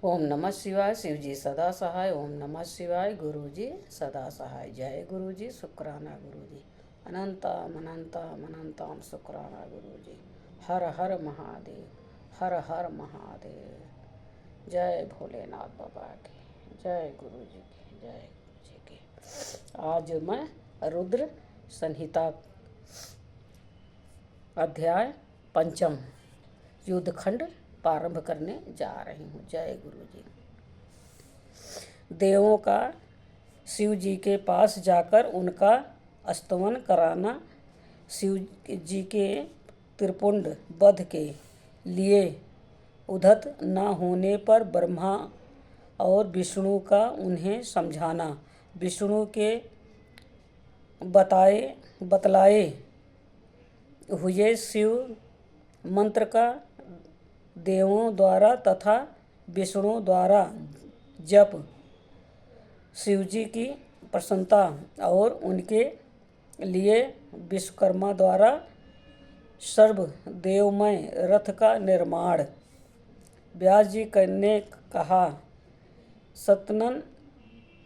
ओम नमः शिवाय। शिव जी सदा सहाय। ओम नमः शिवाय। गुरु जी सदा सहाय। जय गुरु जी। शुक्राना गुरु जी। अनंतम अनंतम अनंतम शुक्राना गुरु जी। हर हर महादेव। हर हर महादेव। जय भोलेनाथ बाबा की। जय गुरु जी की। जय गुरु जी की। आज मैं रुद्र संहिता अध्याय पंचम युद्धखंड प्रारंभ करने जा रही हूँ। जय गुरु जी। देवों का शिव जी के पास जाकर उनका स्तवन कराना, शिव जी के त्रिपुंड वध के लिए उद्धत न होने पर ब्रह्मा और विष्णु का उन्हें समझाना, विष्णु के बतलाए हुए शिव मंत्र का देवों द्वारा तथा विष्णु द्वारा जप, शिव जी की प्रसन्नता और उनके लिए विश्वकर्मा द्वारा सर्वदेवमय रथ का निर्माण। व्यास जी ने कहा,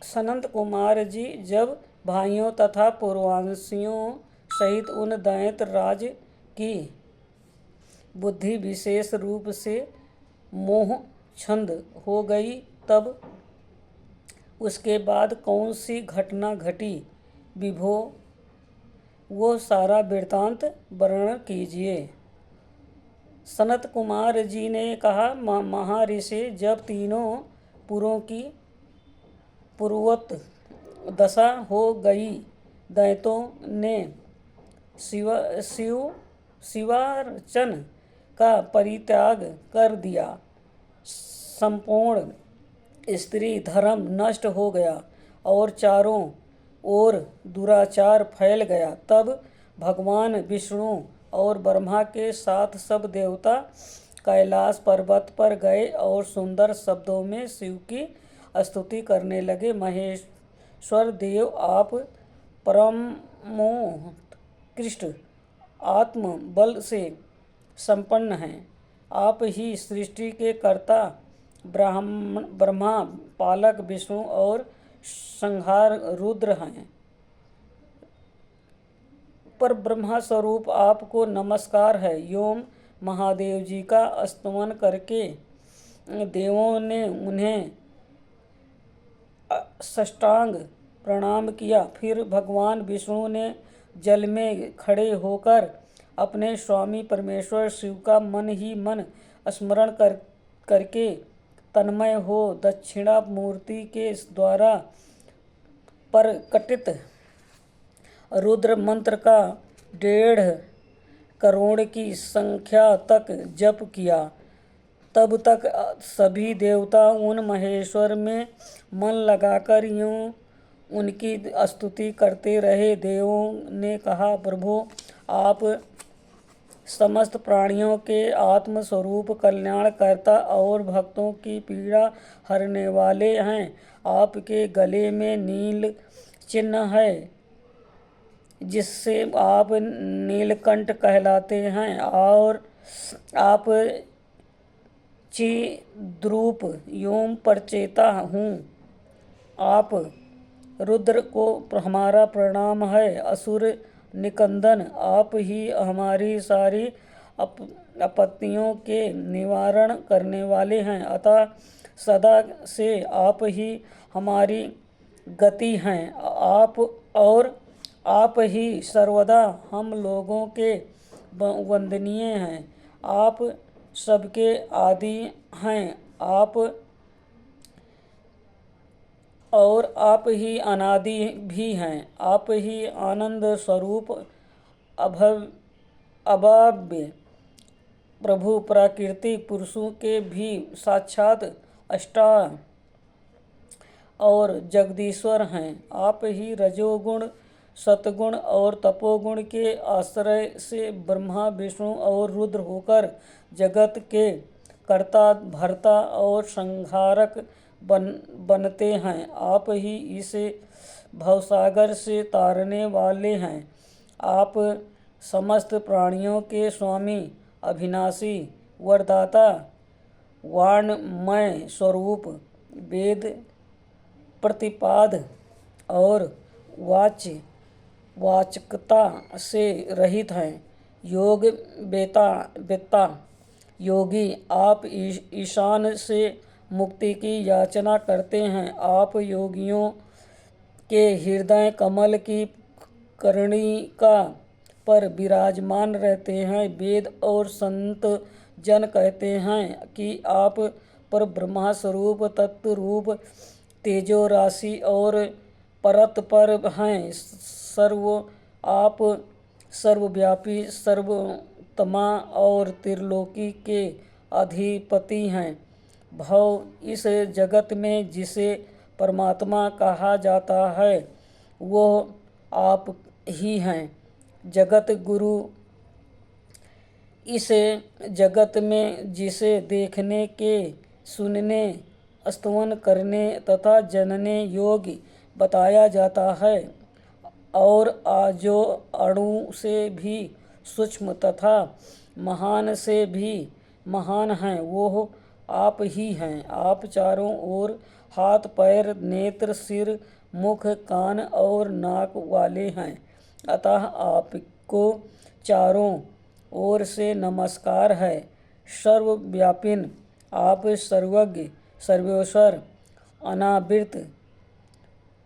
सनंद कुमार जी जब भाइयों तथा पूर्ववंशियों सहित उन दैत्य राज की बुद्धि विशेष रूप से मोह छंद हो गई, तब उसके बाद कौन सी घटना घटी विभो, वो सारा वृत्तांत वर्णन कीजिए। सनत कुमार जी ने कहा, महर्षि जब तीनों पुरों की पूर्ववत दशा हो गई, दैत्यों ने शिवार्चन का परित्याग कर दिया, संपूर्ण स्त्री धर्म नष्ट हो गया और चारों ओर दुराचार फैल गया, तब भगवान विष्णु और ब्रह्मा के साथ सब देवता कैलाश पर्वत पर गए और सुंदर शब्दों में शिव की स्तुति करने लगे। महेश्वर देव, आप परमोत्कृष्ट आत्म बल से संपन्न हैं। आप ही सृष्टि के कर्ता ब्रह्मा, पालक विष्णु और संहार रुद्र हैं। पर ब्रह्मा स्वरूप आपको नमस्कार है। योम महादेव जी का स्तवन करके देवों ने उन्हें साष्टांग प्रणाम किया। फिर भगवान विष्णु ने जल में खड़े होकर अपने स्वामी परमेश्वर शिव का मन ही मन स्मरण करके तन्मय हो दक्षिणा मूर्ति के द्वारा प्रकटित रुद्र मंत्र का 1.5 करोड़ की संख्या तक जप किया। तब तक सभी देवता उन महेश्वर में मन लगाकर यूं उनकी स्तुति करते रहे। देवों ने कहा, प्रभु आप समस्त प्राणियों के आत्म स्वरूप, कल्याणकर्ता और भक्तों की पीड़ा हरने वाले हैं। आपके गले में नील चिन्ह है जिससे आप नीलकंठ कहलाते हैं और आप चिद्रूप योम प्रचेता हूँ। आप रुद्र को हमारा प्रणाम है। असुर निकंदन, आप ही हमारी सारी आपत्तियों के निवारण करने वाले हैं। अतः सदा से आप ही हमारी गति हैं। आप ही सर्वदा हम लोगों के वंदनीय हैं। आप सबके आदि हैं। आप ही अनादि भी हैं। आप ही आनंद स्वरूप अभाव्य प्रभु प्राकृतिक पुरुषों के भी साक्षात अष्टा और जगदीश्वर हैं। आप ही रजोगुण, सतगुण और तपोगुण के आश्रय से ब्रह्मा, विष्णु और रुद्र होकर जगत के कर्ता, भर्ता और संहारक बनते हैं। आप ही इसे भवसागर से तारने वाले हैं। आप समस्त प्राणियों के स्वामी, अविनाशी, वरदाता, वाणमय स्वरूप, वेद प्रतिपाद और वाचकता से रहित हैं। योग वेत्ता योगी, आप ईशान से मुक्ति की याचना करते हैं। आप योगियों के हृदय कमल की कर्णिका पर विराजमान रहते हैं। वेद और संत जन कहते हैं कि आप पर ब्रह्मा स्वरूप, तत्व रूप, तेजो राशि और परत पर हैं। आप सर्वव्यापी, सर्वोत्तमा और त्रिलोकी के अधिपति हैं। भव इस जगत में जिसे परमात्मा कहा जाता है वो आप ही हैं। जगत गुरु, इस जगत में जिसे देखने के, सुनने, स्तवन करने तथा जानने योग्य बताया जाता है और जो अणु से भी सूक्ष्म तथा महान से भी महान हैं, वो आप ही हैं। आप चारों ओर हाथ, पैर, नेत्र, सिर, मुख, कान और नाक वाले हैं, अतः आपको चारों ओर से नमस्कार है। सर्वव्यापिन, आप सर्वज्ञ, सर्वेश्वर, अनावृत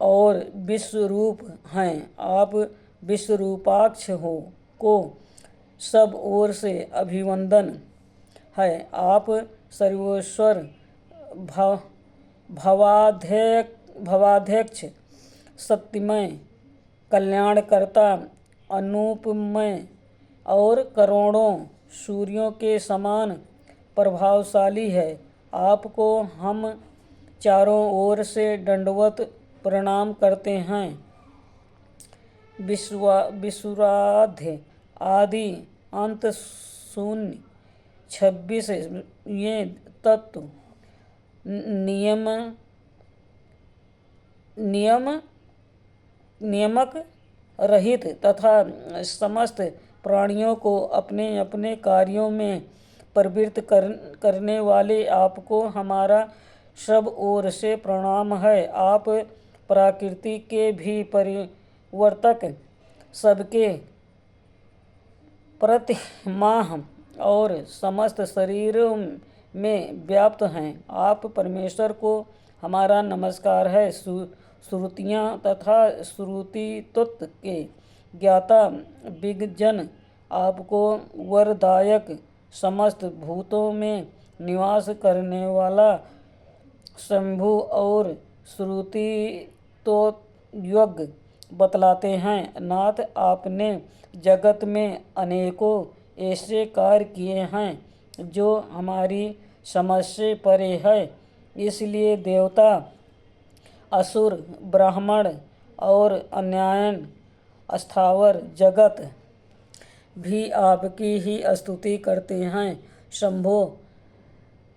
और विश्वरूप हैं। आप विश्वरूपाक्ष हो को सब ओर से अभिवंदन है। आप सर्वेश्वर, भवाध्यक्ष, सत्यमय, कल्याणकर्ता, अनुपमय और करोड़ों सूर्यों के समान प्रभावशाली है। आपको हम चारों ओर से दंडवत प्रणाम करते हैं। विश्वाराध्य, आदि अंत शून्य, 26 ये तत्व, नियमक रहित तथा समस्त प्राणियों को अपने अपने कार्यों में प्रवृत्त करने वाले आपको हमारा सब ओर से प्रणाम है। आप प्रकृति के भी परिवर्तक, सबके प्रतिमाह और समस्त शरीरों में व्याप्त हैं। आप परमेश्वर को हमारा नमस्कार है। श्रुतियाँ तथा श्रुति तत्व के ज्ञाता विज्ञजन, आपको वरदायक, समस्त भूतों में निवास करने वाला शंभु और श्रुति तो योग्य बतलाते हैं। नाथ, आपने जगत में अनेकों ऐसे कार्य किए हैं जो हमारी समझ से परे है, इसलिए देवता, असुर, ब्राह्मण और अन्यायन स्थावर जगत भी आपकी ही स्तुति करते हैं। शंभो,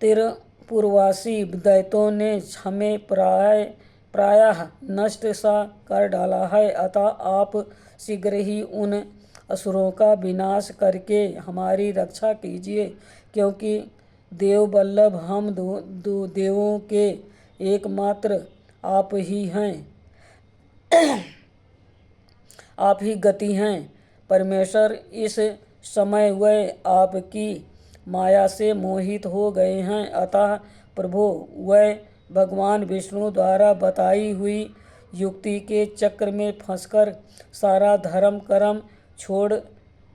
त्रिपुरवासी दैत्यों ने हमें प्रायः नष्ट सा कर डाला है, अतः आप शीघ्र ही उन असुरों का विनाश करके हमारी रक्षा कीजिए, क्योंकि देववल्लभ हम देवों के एकमात्र आप ही हैं, आप ही गति हैं। परमेश्वर, इस समय वह आपकी माया से मोहित हो गए हैं, अतः प्रभु वह भगवान विष्णु द्वारा बताई हुई युक्ति के चक्र में फंसकर सारा धर्म कर्म छोड़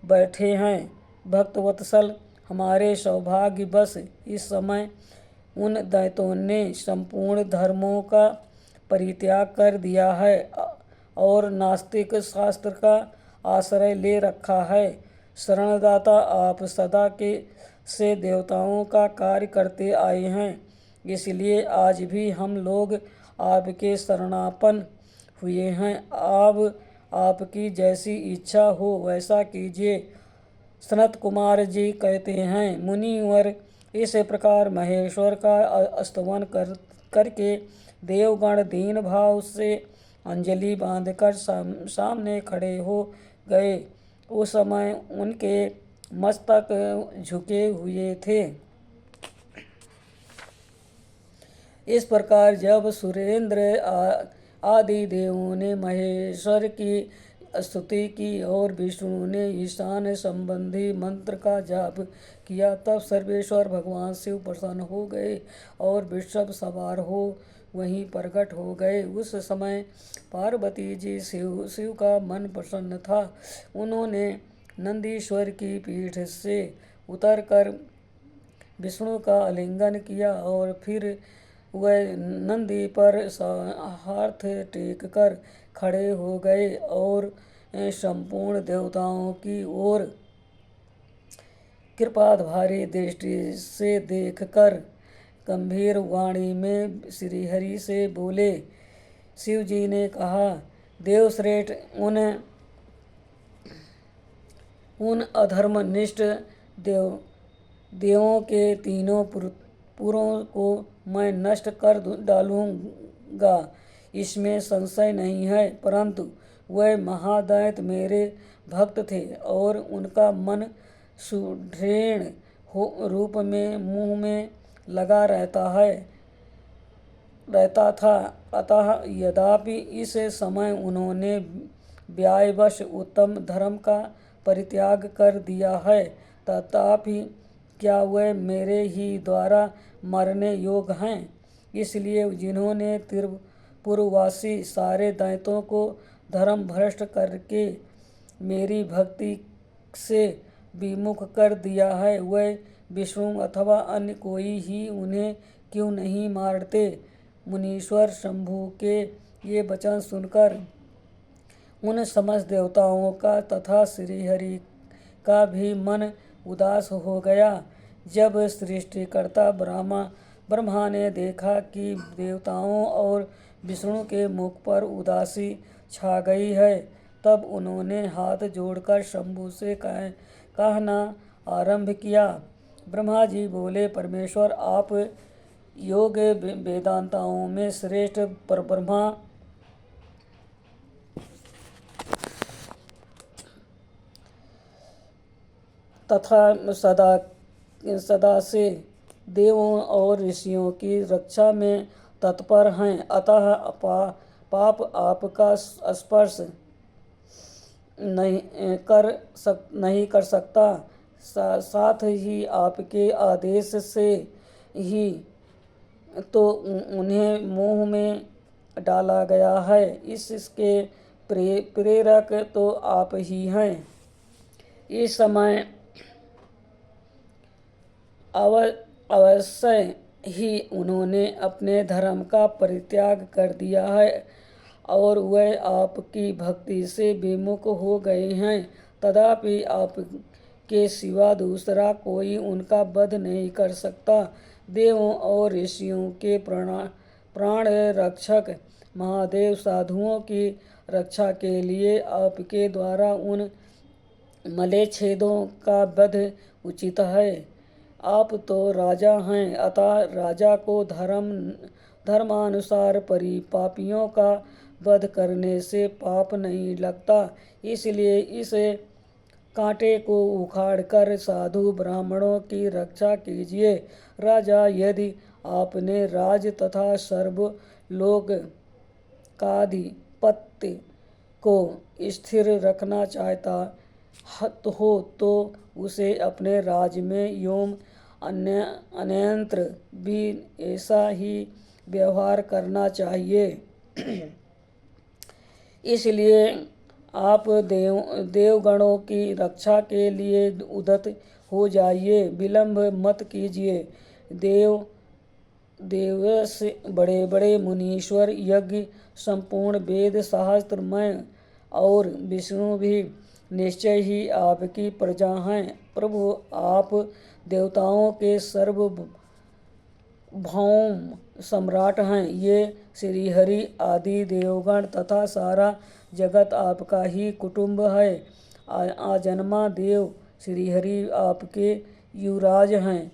बैठे हैं। भक्तवत्सल, हमारे सौभाग्यवश इस समय उन दैत्यों ने संपूर्ण धर्मों का परित्याग कर दिया है और नास्तिक शास्त्र का आश्रय ले रखा है। शरणदाता, आप सदा के से देवताओं का कार्य करते आए हैं, इसलिए आज भी हम लोग आपके शरणापन्न हुए हैं। आपकी जैसी इच्छा हो वैसा कीजिए। सनत कुमार जी कहते हैं, मुनिवर इस प्रकार महेश्वर का स्तवन करके देवगण दीन भाव से अंजलि बांधकर सामने खड़े हो गए। उस समय उनके मस्तक झुके हुए थे। इस प्रकार जब सुरेंद्र आदि देवों ने महेश्वर की स्तुति की और विष्णु ने ईशान संबंधी मंत्र का जाप किया, तब सर्वेश्वर भगवान शिव प्रसन्न हो गए और वृषभ सवार हो वहीं प्रकट हो गए। उस समय पार्वती जी शिव का मन प्रसन्न था। उन्होंने नंदीश्वर की पीठ से उतरकर विष्णु का आलिंगन किया और फिर वह नंदी पर हाथ टेक कर खड़े हो गए और संपूर्ण देवताओं की ओर कृपाधारी दृष्टि से देखकर गंभीर वाणी में श्रीहरि से बोले। शिव जी ने कहा, देवश्रेष्ठ, उन अधर्मनिष्ठ देवों के तीनों पुरों को मैं नष्ट कर डालूंगा, इसमें संशय नहीं है, परंतु वह महादैत्य मेरे भक्त थे और उनका मन सुदृढ़ रूप में मुंह में लगा रहता था। अतः यद्यपि इस समय उन्होंने व्यायवश उत्तम धर्म का परित्याग कर दिया है, तथापि क्या वह मेरे ही द्वारा मरने योग्य हैं? इसलिए जिन्होंने त्रिपुरवासी सारे दैत्यों को धर्म भ्रष्ट करके मेरी भक्ति से विमुख कर दिया है, वह विष्णु अथवा अन्य कोई ही उन्हें क्यों नहीं मारते? मुनीश्वर शंभु के ये वचन सुनकर उन समस्त देवताओं का तथा श्रीहरि का भी मन उदास हो गया। जब सृष्टिकर्ता ब्रह्मा ने देखा कि देवताओं और विष्णु के मुख पर उदासी छा गई है, तब उन्होंने हाथ जोड़कर शंभु से कहना आरंभ किया। ब्रह्मा जी बोले, परमेश्वर, आप योग वेदांताओं में श्रेष्ठ परब्रह्मा तथा सदा से देवों और ऋषियों की रक्षा में तत्पर हैं, अतः पाप आपका स्पर्श नहीं कर सकता। साथ ही आपके आदेश से ही तो उन्हें मुंह में डाला गया है, इसके प्रेरक तो आप ही हैं। इस समय अवश्य ही उन्होंने अपने धर्म का परित्याग कर दिया है और वह आपकी भक्ति से विमुख हो गए हैं, तथापि आपके सिवा दूसरा कोई उनका वध नहीं कर सकता। देवों और ऋषियों के प्राण रक्षक महादेव साधुओं की रक्षा के लिए आपके द्वारा उन मलेच्छेदों का वध उचित है। आप तो राजा हैं, अतः राजा को धर्मानुसार पापियों का वध करने से पाप नहीं लगता। इसलिए इस कांटे को उखाड़कर साधु ब्राह्मणों की रक्षा कीजिए। राजा, यदि आपने राज तथा सर्वलोक काधिपत्य को स्थिर रखना चाहता हो तो उसे अपने राज्य में एवं अन्यत्र भी ऐसा ही व्यवहार करना चाहिए। इसलिए आप देवगणों की रक्षा के लिए उद्यत हो जाइए, विलंब मत कीजिए। देवस्य बड़े बड़े मुनीश्वर यज्ञ संपूर्ण वेद शास्त्रमय और विष्णु भी निश्चय ही आपकी प्रजा हैं। प्रभु, आप देवताओं के सर्वभौम सम्राट हैं। ये श्रीहरि आदि देवगण तथा सारा जगत आपका ही कुटुंब है। आजन्मा देव श्रीहरि आपके युवराज हैं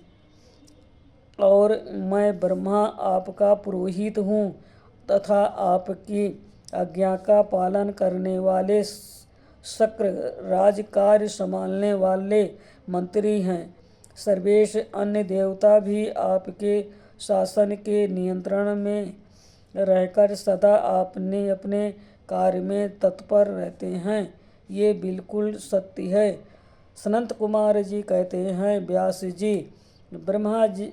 और मैं ब्रह्मा आपका पुरोहित हूँ तथा आपकी आज्ञा का पालन करने वाले शक्र राज कार्य संभालने वाले मंत्री हैं। सर्वेश अन्य देवता भी आपके शासन के नियंत्रण में रहकर सदा अपने अपने कार्य में तत्पर रहते हैं। ये बिल्कुल सत्य है। सनत कुमार जी कहते हैं, व्यास जी, ब्रह्मा जी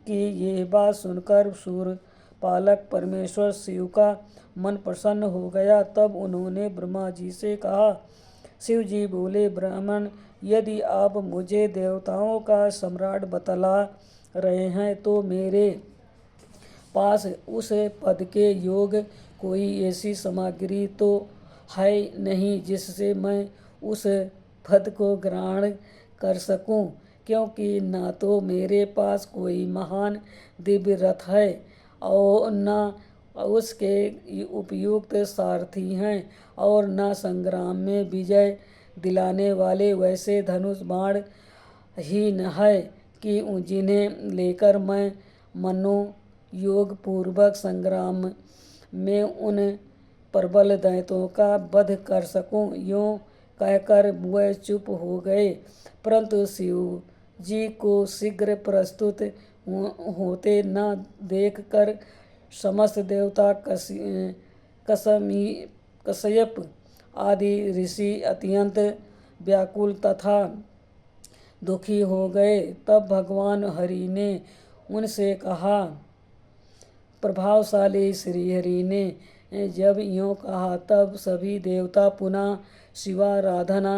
की ये बात सुनकर सूर्य पालक परमेश्वर शिव का मन प्रसन्न हो गया। तब उन्होंने ब्रह्मा जी से कहा। शिव जी बोले, ब्राह्मण, यदि आप मुझे देवताओं का सम्राट बतला रहे हैं तो मेरे पास उस पद के योग कोई ऐसी सामग्री तो है नहीं जिससे मैं उस पद को ग्रहण कर सकूं, क्योंकि ना तो मेरे पास कोई महान दिव्य रथ है और न उसके उपयुक्त सारथी हैं और न संग्राम में विजय दिलाने वाले वैसे धनुष बाण ही न है कि जिन्हें लेकर मैं मनो योग पूर्वक संग्राम में उन प्रबल दैत्यों का वध कर सकूं। यूं कहकर वह चुप हो गए। परंतु शिव जी को शीघ्र प्रस्तुत होते न देखकर समस्त देवता कश्यप आदि ऋषि अत्यंत व्याकुल तथा दुखी हो गए। तब भगवान हरि ने उनसे कहा। प्रभावशाली श्री हरि ने जब यूँ कहा तब सभी देवता पुनः शिवाराधना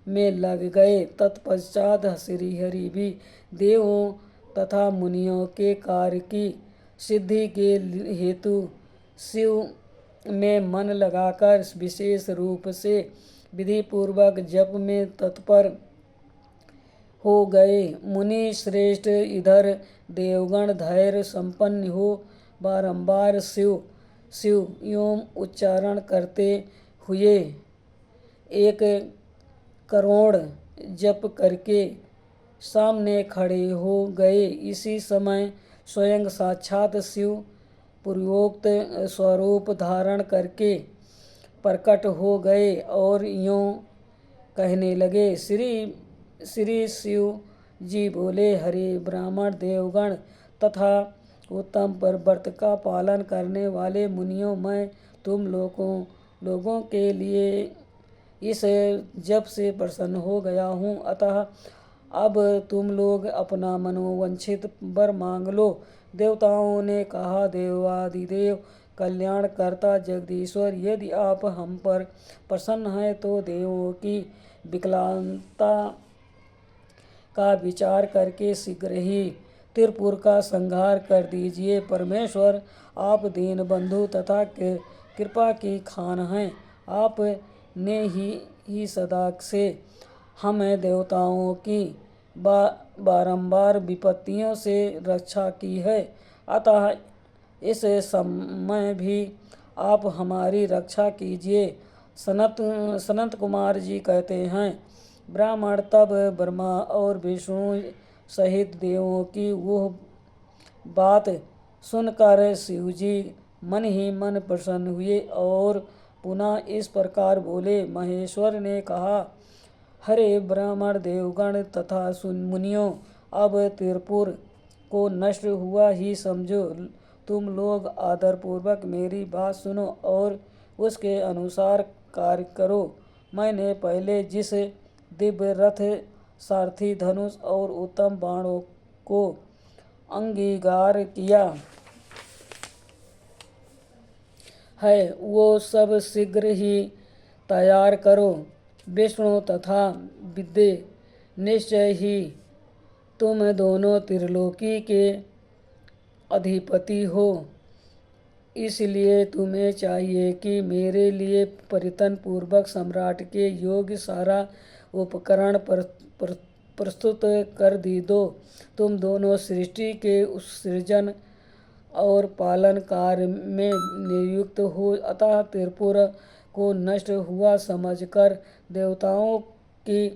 में लग गए। तत्पश्चात श्री हरि भी देवों तथा मुनियों के कार्य की सिद्धि के हेतु शिव में मन लगाकर विशेष रूप से विधि पूर्वक जप में तत्पर हो गए। मुनि श्रेष्ठ इधर देवगण धैर्य संपन्न हो बारंबार शिव शिव यूं उच्चारण करते हुए 1 करोड़ जप करके सामने खड़े हो गए। इसी समय स्वयं साक्षात शिव पूर्वोक्त स्वरूप धारण करके प्रकट हो गए और यूं कहने लगे। श्री शिव जी बोले, हरे ब्राह्मण देवगण तथा उत्तम पर व्रत का पालन करने वाले मुनियों, मैं तुम लोगों के लिए इस जप से प्रसन्न हो गया हूँ। अतः अब तुम लोग अपना मनोवांछित वर मांग लो। देवताओं ने कहा, देवादिदेव कल्याणकर्ता जगदीश्वर, यदि आप हम पर प्रसन्न हैं तो देवों की विकलांगता का विचार करके शीघ्र ही त्रिपुर का संहार कर दीजिए। परमेश्वर, आप दीन बंधु तथा कृपा की खान हैं। आप ने ही सदा से हमें देवताओं की बारंबार विपत्तियों से रक्षा की है, अतः इस समय भी आप हमारी रक्षा कीजिए। सनत कुमार जी कहते हैं, ब्राह्मण तब ब्रह्मा और विष्णु सहित देवों की वह बात सुनकर शिव जी मन ही मन प्रसन्न हुए और पुनः इस प्रकार बोले। महेश्वर ने कहा, हरे ब्राह्मण देवगण तथा मुनियों, अब त्रिपुर को नष्ट हुआ ही समझो। तुम लोग आदरपूर्वक मेरी बात सुनो और उसके अनुसार कार्य करो। मैंने पहले जिस दिव्य रथ, सारथी, धनुष और उत्तम बाणों को अंगीकार किया है वो सब शीघ्र ही तैयार करो। विष्णु तथा विद्ये, निश्चय ही तुम दोनों त्रिलोकी के अधिपति हो, इसलिए तुम्हें चाहिए कि मेरे लिए परितन पूर्वक सम्राट के योग्य सारा उपकरण प्रस्तुत कर दी दो। तुम दोनों सृष्टि के सृजन और पालन कार्य में नियुक्त हो, अतः त्रिपुर को नष्ट हुआ समझकर देवताओं की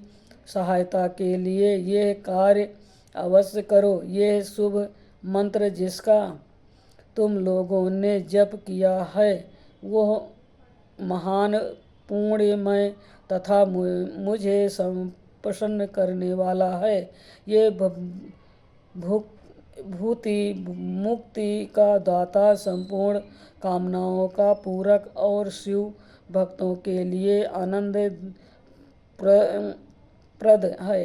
सहायता के लिए यह कार्य अवश्य करो। यह शुभ मंत्र जिसका तुम लोगों ने जप किया है वह महान पुण्यमय तथा मुझे प्रसन्न करने वाला है। ये भूति मुक्ति का दाता, संपूर्ण कामनाओं का पूरक और शिव भक्तों के लिए आनंद प्रद है।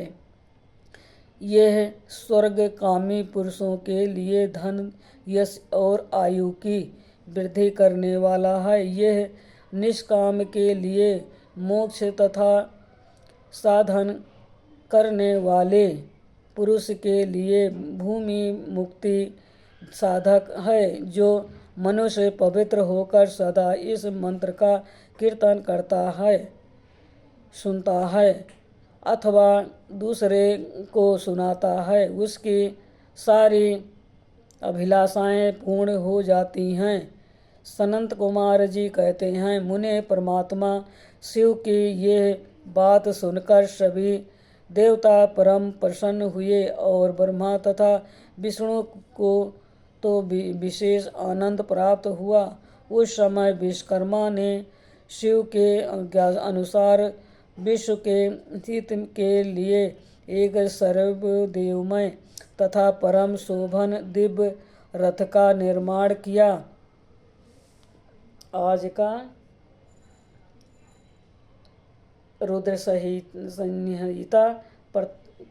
यह स्वर्गकामी पुरुषों के लिए धन, यश और आयु की वृद्धि करने वाला है। यह निष्काम के लिए मोक्ष तथा साधन करने वाले पुरुष के लिए भूमि मुक्ति साधक है। जो मनुष्य पवित्र होकर सदा इस मंत्र का कीर्तन करता है, सुनता है अथवा दूसरे को सुनाता है, उसकी सारी अभिलाषाएं पूर्ण हो जाती हैं। सनंत कुमार जी कहते हैं, मुने परमात्मा शिव की यह बात सुनकर सभी देवता परम प्रसन्न हुए और ब्रह्मा तथा विष्णु को तो विशेष आनंद प्राप्त हुआ। उस समय विश्वकर्मा ने शिव के अनुसार विश्व के हित के लिए एक सर्वदेवमय तथा परम शोभन दिव्य रथ का निर्माण किया। आज का रुद्र संहिता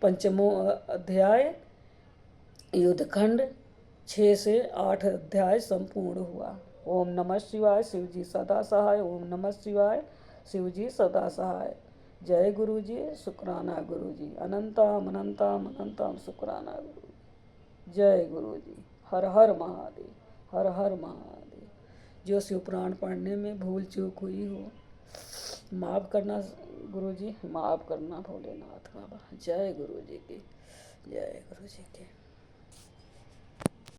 पंचमो अध्याय युद्धखंड 6 से 8 अध्याय संपूर्ण हुआ। ओम नमः शिवाय। शिवजी सदा सहाय। ओम नमः शिवाय। शिवजी सदा सहाय। जय गुरु जी। शुक्राना गुरु जी। अनंतम अनंतम अनंतम शुक्राना गुरु। जय गुरु जी। हर हर महादेव। हर हर महादेव। जो शिव पुराण पढ़ने में भूल चूक हुई हो माफ़ करना गुरु जी, माफ़ करना भोलेनाथ बाबा। जय गुरु जी की। जय गुरु जी की।